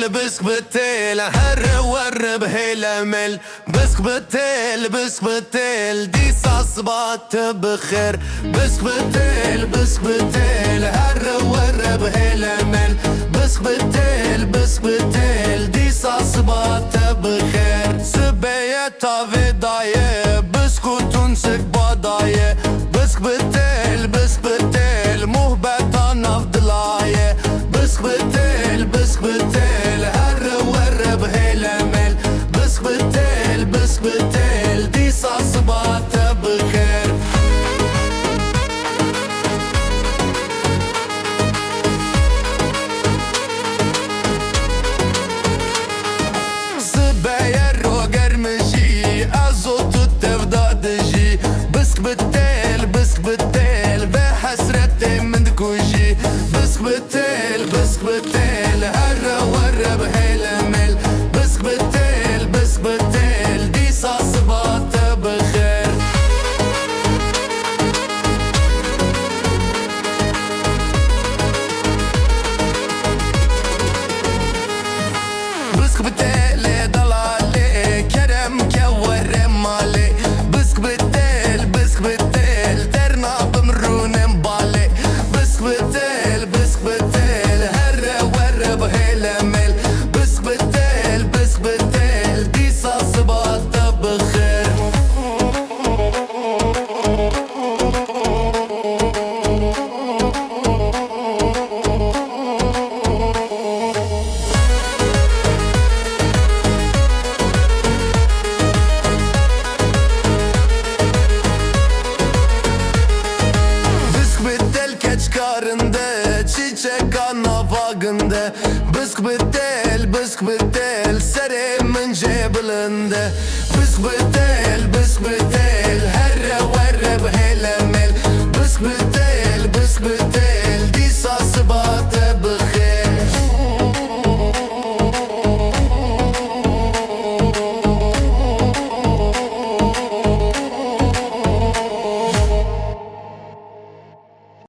بتل بسك بتل هر ور بهلمل بسك بتل بسك بتل دي صاصبات بخير بسك بتل بسك بتل هر ور بهلمل بسك بتل بسك بتل دي صاصبات بخير سبيت فدايه بسكوتون سك بادايه بسك بتل بسك بتل مهبت نفضلايه بسك بتل بسك بتل هر ور بهلمل بسك بتل بسك بتل دي صاصبات بخير سباير وقرمجي ازوت التفضادجي بسك بتل بسك بتل بحسرتي من دكوجي بسك بتل بسك بتل هر ور بهلمل بسك بتل بسك بتل دي صاصبات بخير بسك بتل ضلالي كرم كور مالي بسك بتل بسك بتل ترنا بمرون مبالي بسك بتل بسك بتل هر ور بهلمل بسك بتل بسك بتل دي صاصبات بخير Çıkarında çiçek ana bağında Bısk bıtel bısk bıtel Serimin cebilinde Bısk bıtel bısk bıtel Herre verre bhelemel Bısk bıtel